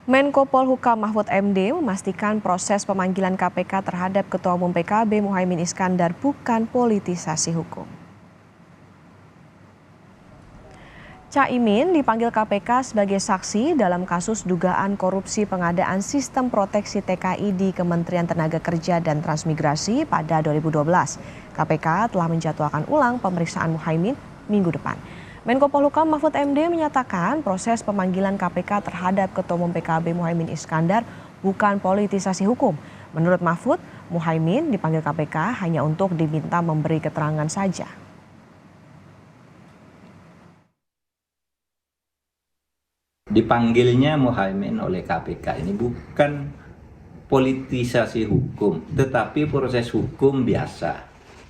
Menko Polhukam Mahfud MD memastikan proses pemanggilan KPK terhadap Ketua Umum PKB Muhaimin Iskandar bukan politisasi hukum. Caimin dipanggil KPK sebagai saksi dalam kasus dugaan korupsi pengadaan sistem proteksi TKI di Kementerian Tenaga Kerja dan Transmigrasi pada 2012. KPK telah menjadwalkan ulang pemeriksaan Muhaimin minggu depan. Menko Polhukam Mahfud MD menyatakan proses pemanggilan KPK terhadap Ketua Umum PKB Muhaimin Iskandar bukan politisasi hukum. Menurut Mahfud, Muhaimin dipanggil KPK hanya untuk diminta memberi keterangan saja. Dipanggilnya Muhaimin oleh KPK ini bukan politisasi hukum, tetapi proses hukum biasa.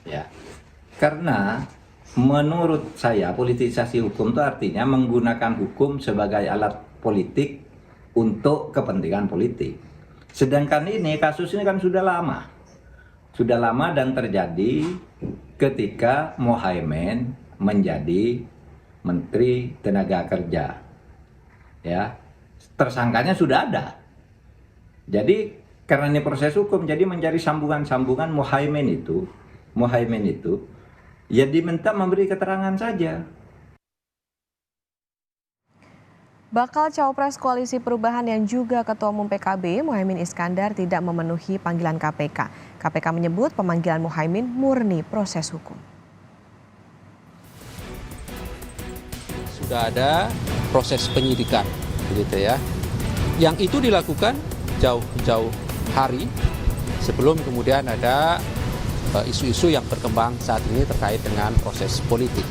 Ya, karena menurut saya politisasi hukum itu artinya menggunakan hukum sebagai alat politik untuk kepentingan politik. Sedangkan ini kasus ini kan sudah lama dan terjadi ketika Muhaimin menjadi Menteri Tenaga Kerja. Ya, tersangkanya sudah ada. Jadi karena ini proses hukum, jadi menjadi sambungan Muhaimin itu ya diminta memberi keterangan saja. Bakal Cawapres Koalisi Perubahan yang juga Ketua Umum PKB Muhaimin Iskandar tidak memenuhi panggilan KPK. KPK menyebut pemanggilan Muhaimin murni proses hukum. Sudah ada proses penyidikan, begitu ya. Yang itu dilakukan jauh-jauh hari sebelum kemudian ada isu-isu yang berkembang saat ini terkait dengan proses politik.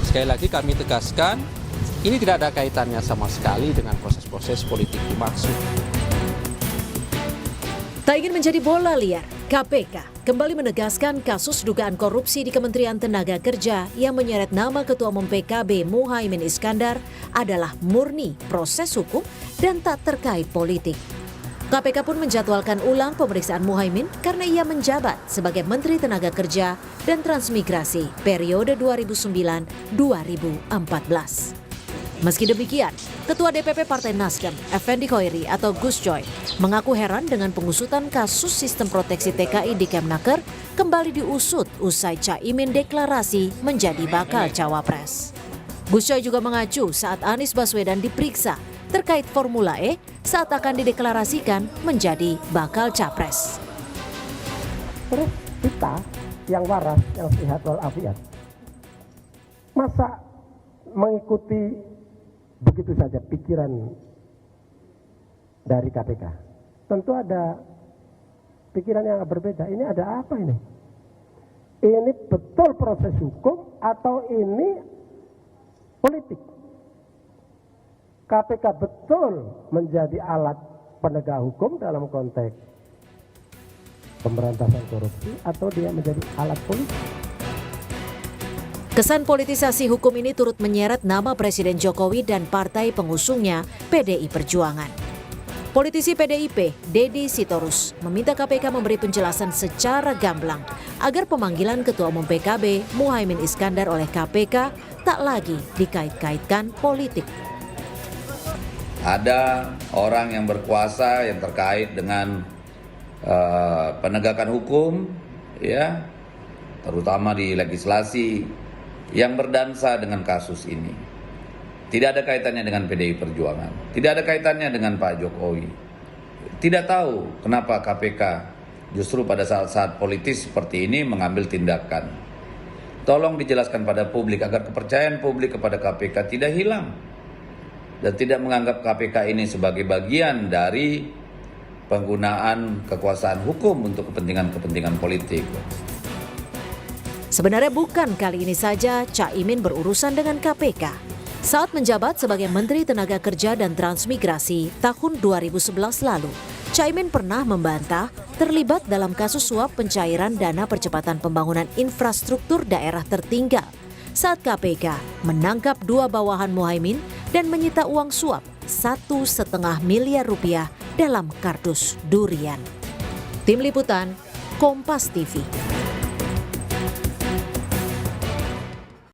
Sekali lagi kami tegaskan, ini tidak ada kaitannya sama sekali dengan proses-proses politik dimaksud. Tak ingin menjadi bola liar, KPK kembali menegaskan kasus dugaan korupsi di Kementerian Tenaga Kerja yang menyeret nama Ketua Umum PKB Muhaimin Iskandar adalah murni proses hukum dan tak terkait politik. KPK pun menjadwalkan ulang pemeriksaan Muhaimin karena ia menjabat sebagai Menteri Tenaga Kerja dan Transmigrasi periode 2009-2014. Meski demikian, Ketua DPP Partai Nasdem, Effendi Khoiri atau Gus Coy, mengaku heran dengan pengusutan kasus sistem proteksi TKI di Kemnaker kembali diusut usai Caimin deklarasi menjadi bakal cawapres. Gus Coy juga mengacu saat Anies Baswedan diperiksa terkait Formula E saat akan dideklarasikan menjadi bakal capres. Terus kita yang waras, yang sehat walafiat, masa mengikuti begitu saja pikiran dari KPK? Tentu ada pikiran yang berbeda. Ini ada apa ini? Ini betul proses hukum atau ini politik? KPK betul menjadi alat penegak hukum dalam konteks pemberantasan korupsi atau dia menjadi alat politik? Kesan politisasi hukum ini turut menyeret nama Presiden Jokowi dan partai pengusungnya PDI Perjuangan. Politisi PDIP, Deddy Sitorus, meminta KPK memberi penjelasan secara gamblang agar pemanggilan Ketua Umum PKB Muhaimin Iskandar oleh KPK tak lagi dikait-kaitkan politik. Ada orang yang berkuasa yang terkait dengan penegakan hukum, ya, terutama di legislasi yang berdansa dengan kasus ini. Tidak ada kaitannya dengan PDI Perjuangan, tidak ada kaitannya dengan Pak Jokowi. Tidak tahu kenapa KPK justru pada saat-saat politis seperti ini mengambil tindakan. Tolong dijelaskan pada publik agar kepercayaan publik kepada KPK tidak hilang. Dan tidak menganggap KPK ini sebagai bagian dari penggunaan kekuasaan hukum untuk kepentingan-kepentingan politik. Sebenarnya bukan kali ini saja Caimin berurusan dengan KPK. Saat menjabat sebagai Menteri Tenaga Kerja dan Transmigrasi tahun 2011 lalu, Caimin pernah membantah terlibat dalam kasus suap pencairan dana percepatan pembangunan infrastruktur daerah tertinggal saat KPK menangkap 2 bawahan Muhaimin dan menyita uang suap 1,5 miliar rupiah dalam kardus durian. Tim Liputan, Kompas TV.